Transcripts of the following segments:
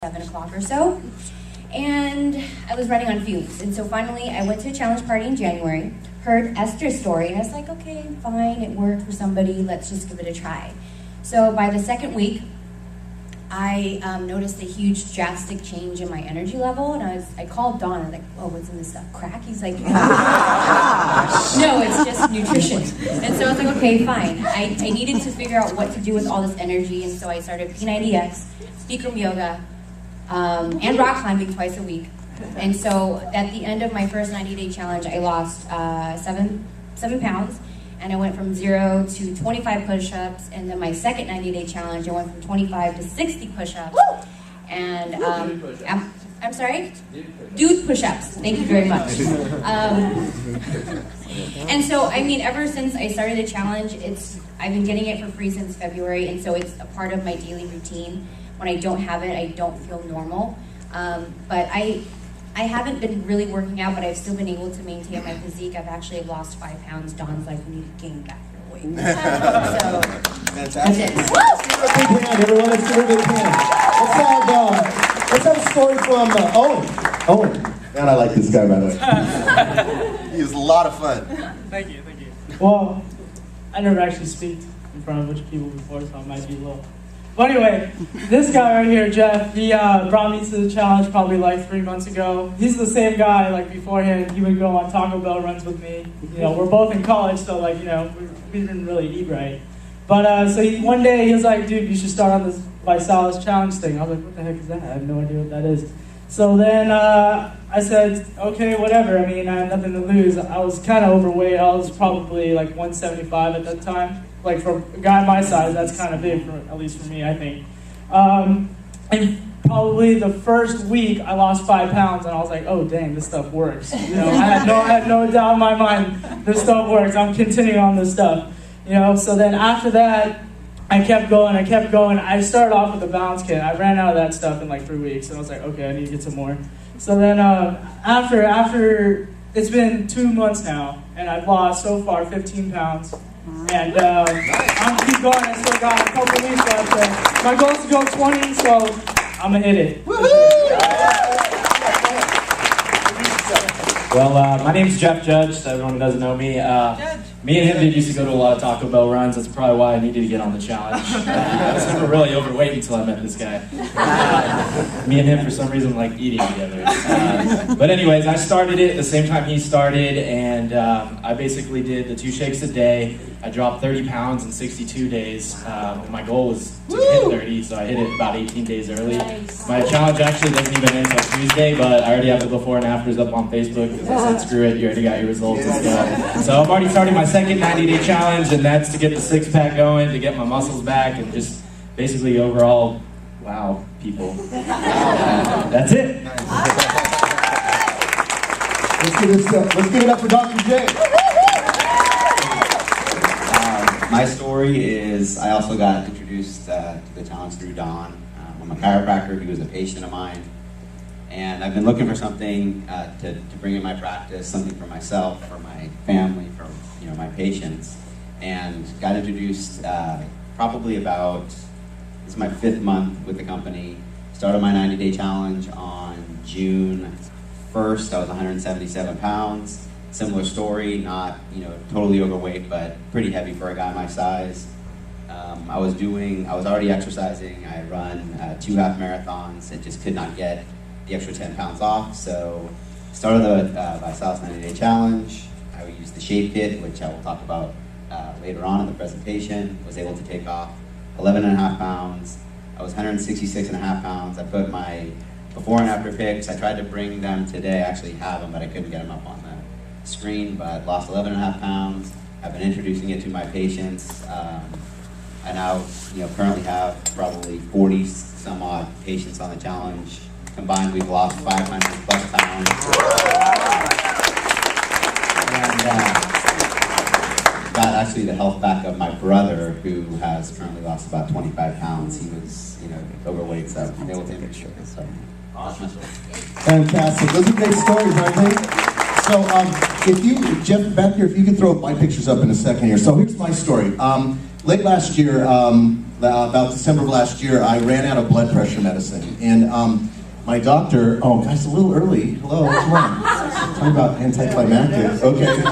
7 o'clock or so, and I was running on fumes. And so finally, I went to a challenge party in January, heard Esther's story, and I was like, okay, fine, it worked for somebody, let's just give it a try. So by the second week, I noticed a huge drastic change in my energy level, and I called Don, I was like, oh, what's in this stuff, crack? He's like, no, it's just nutrition. And so I was like, okay, fine. I needed to figure out what to do with all this energy, and so I started P90X, Bikram yoga, and rock climbing twice a week. And so at the end of my first 90-day challenge, I lost 7 pounds. And I went from 0 to 25 push-ups, and then my second 90-day challenge, I went from 25 to 60 push-ups. And I'm sorry? Dude push-ups. Thank you very much. And so, I mean, ever since I started the challenge, I've been getting it for free since February, and so it's a part of my daily routine. When I don't have it, I don't feel normal. But I haven't been really working out, but I've still been able to maintain my physique. I've actually lost 5 pounds. Don's like, we need to gain back your weight. So, fantastic. That's it. Let's give a big hand, everyone. Let's give a big hand. Let's have a story from Owen. Owen. Man, I like this guy, by the way. He is a lot of fun. Thank you. Well, I never actually speak in front of a bunch of people before, so I might be a little... But anyway, this guy right here, Jeff, he brought me to the challenge probably like 3 months ago. He's the same guy, like beforehand, he would go on Taco Bell runs with me. You know, we're both in college, so like, you know, we didn't really eat right. But so one day he was like, dude, you should start on this ViSalus challenge thing. I was like, what the heck is that? I have no idea what that is. So then I said, okay, whatever. I mean, I had nothing to lose. I was kind of overweight. I was probably like 175 at that time. Like for a guy my size, that's kind of big, at least for me, I think. And probably the first week, I lost 5 pounds, and I was like, oh, dang, this stuff works. You know, I had no doubt in my mind, this stuff works. I'm continuing on this stuff. You know, so then after that, I kept going. I started off with a balance kit. I ran out of that stuff in like 3 weeks, and I was like, okay, I need to get some more. So then after it's been 2 months now, and I've lost so far 15 pounds. And I'm keep going. I still got a couple weeks left. My goal is to go 20, so I'm gonna hit it. Well, my name's Jeff Judge, so everyone who doesn't know me. Me and him used to go to a lot of Taco Bell runs. That's probably why I needed to get on the challenge. I was never really overweight until I met this guy. Me and him, for some reason, like eating together. But anyways, I started it at the same time he started, and I basically did the 2 shakes a day. I dropped 30 pounds in 62 days. My goal was to hit 30, so I hit it about 18 days early. Nice. My challenge actually doesn't even end until Tuesday, but I already have the before and afters up on Facebook because I said, screw it, you already got your results, let's go. So I'm already starting my second 90-day challenge, and that's to get the 6-pack going, to get my muscles back, and just basically overall, wow, people. That's it. Let's give it up for Dr. J. My story is I also got introduced to the challenge through Don. I'm a chiropractor. He was a patient of mine. And I've been looking for something to bring in my practice, something for myself, for my family, for my patients. And got introduced probably about, this is my 5th month with the company. Started my 90-day challenge on June 1st. I was 177 pounds. Similar story, not totally overweight, but pretty heavy for a guy my size. I was already exercising. I run 2 half marathons and just could not get the extra 10 pounds off. So started the ViSalus 90-day challenge. I used the shape kit, which I will talk about later on in the presentation. Was able to take off 11.5 pounds. I was 166.5 pounds. I put my before and after pics. I tried to bring them today. I actually have them, but I couldn't get them up on the screen, but lost 11.5 pounds. I've been introducing it to my patients. I now currently have probably 40 some odd patients on the challenge. Combined, we've lost 500 plus pounds. And got actually the health back of my brother, who has currently lost about 25 pounds. He was overweight, so I'm able to introduce it. So awesome. Fantastic. Those are great stories, aren't they? So, Jeff, back here, if you could throw my pictures up in a second here. So here's my story. Late last year, about December of last year, I ran out of blood pressure medicine. And my doctor, oh guys, a little early. Hello, come on. Talking about anticlimactic. Okay,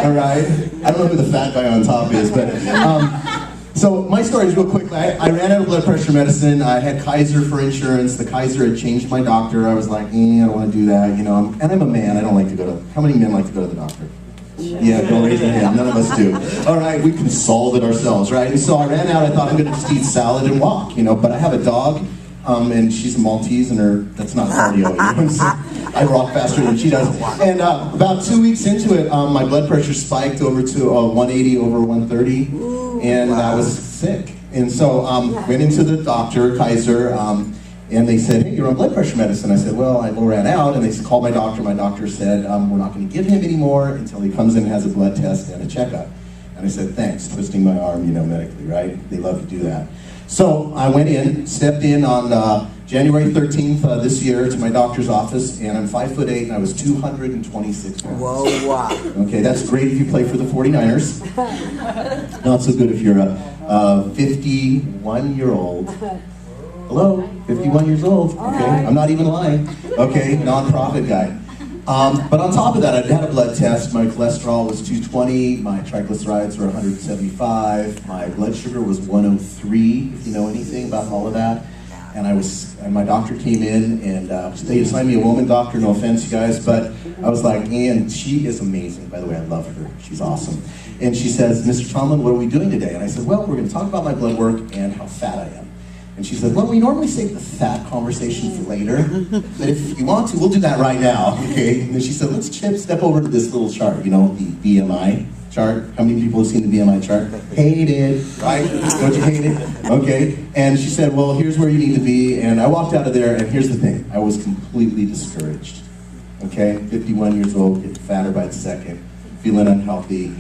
all right. I don't know who the fat guy on top is, but so my story is real quick. I ran out of blood pressure medicine. I had Kaiser for insurance. The Kaiser had changed my doctor. I was like, I don't want to do that, you know. And I'm a man. I don't like to go to. How many men like to go to the doctor? Yeah, don't raise your hand. None of us do. All right, we can solve it ourselves, right? And so I ran out. I thought I'm going to just eat salad and walk, you know. But I have a dog, and she's a Maltese, and that's not cardio. You know what I'm saying? I walk faster than she does. And about 2 weeks into it, my blood pressure spiked over to 180 over 130, and I was sick. And so went into the doctor, Kaiser, and they said, hey, you're on blood pressure medicine. I said, well, I ran out. And they called my doctor. My doctor said, we're not going to give him any more until he comes in and has a blood test and a checkup. And I said, thanks, twisting my arm, you know, medically, right? They love to do that. So I went in, stepped in on January 13th this year to my doctor's office, and I'm 5'8", and I was 226 pounds. Whoa, wow. Okay, that's great if you play for the 49ers. Not so good if you're a 51-year-old. Hello, 51 years old, okay? I'm not even lying. Okay, nonprofit guy. But on top of that, I had a blood test. My cholesterol was 220, my triglycerides were 175, my blood sugar was 103, if you know anything about all of that. And my doctor came in, and they assigned me a woman doctor, no offense, you guys, but I was like, and she is amazing, by the way, I love her, she's awesome. And she says, Mr. Tomlin, what are we doing today? And I said, well, we're gonna talk about my blood work and how fat I am. And she said, well, we normally save the fat conversation for later, but if you want to, we'll do that right now, okay? And then she said, let's step over to this little chart, you know, the BMI chart. How many people have seen the BMI chart? Hate it, right? Don't you hate it? Okay. And she said, well, here's where you need to be. And I walked out of there, and here's the thing. I was completely discouraged, okay? 51 years old, getting fatter by the second, feeling unhealthy.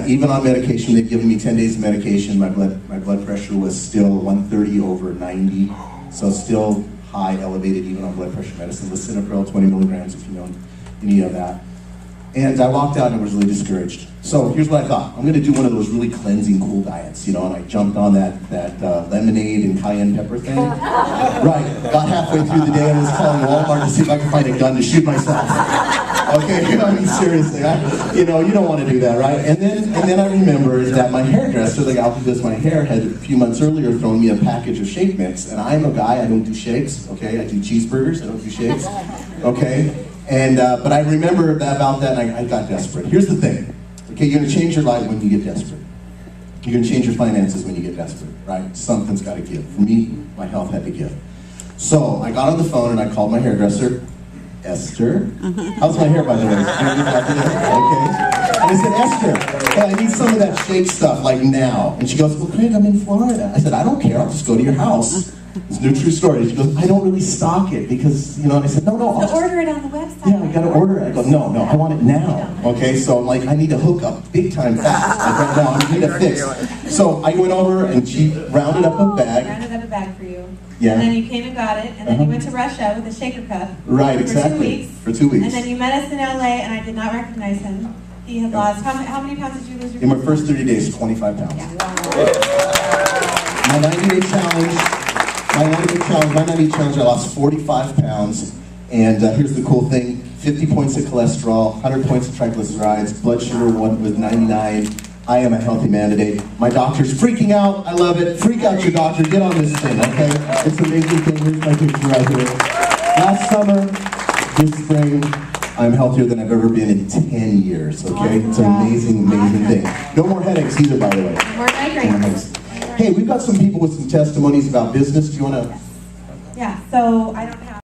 Even on medication, they'd given me 10 days of medication. My blood pressure was still 130 over 90, so still high, elevated even on blood pressure medicine. Lisinopril, 20 milligrams if you know any of that. And I walked out and was really discouraged. So here's what I thought. I'm going to do one of those really cleansing, cool diets, you know, and I jumped on that lemonade and cayenne pepper thing. Right, got halfway through the day and was calling Walmart to see if I could find a gun to shoot myself. Okay, I mean, seriously, you know, you don't want to do that, right? And then I remembered that my hairdresser, the gal who does my hair, had a few months earlier thrown me a package of shake mix, and I'm a guy, I don't do shakes, okay? I do cheeseburgers, I don't do shakes, okay? And, but I remember about that, and I got desperate. Here's the thing, okay, you're going to change your life when you get desperate. You're going to change your finances when you get desperate, right? Something's got to give. For me, my health had to give. So I got on the phone and I called my hairdresser, Esther. How's my hair, by the way? Okay. And I said, Esther, hey, I need some of that shake stuff, like now. And she goes, well, Craig, I'm in Florida. I said, I don't care, I'll just go to your house. It's a new true story. She goes, I don't really stock it because, you know, and I said, no, I'll just order it on the website. Yeah, I gotta order it. I go, no, I want it now. Okay, so I'm like, I need a hookup, big time fast. Like right now, I need a fix. So I went over and she rounded up a bag. Rounded up a bag for you. Yeah. And then you came and got it, and then you went to Russia with a shaker cup. Right, for exactly. 2 weeks. For 2 weeks. And then you met us in LA, and I did not recognize him. He had lost, how many pounds did you lose? In my first 30 days, 25 pounds. Yeah. My 90-day challenge, my 90-day challenge, I lost 45 pounds. And here's the cool thing, 50 points of cholesterol, 100 points of triglycerides, blood sugar was 99. I am a healthy man today. My doctor's freaking out. I love it. Freak out your doctor. Get on this thing, okay? It's an amazing thing. Here's my picture right here. Last summer, this spring, I'm healthier than I've ever been in 10 years, okay? It's an amazing, amazing thing. No more headaches either, by the way. More migraines. Hey, we've got some people with some testimonies about business. Do you want to? Yeah, so I don't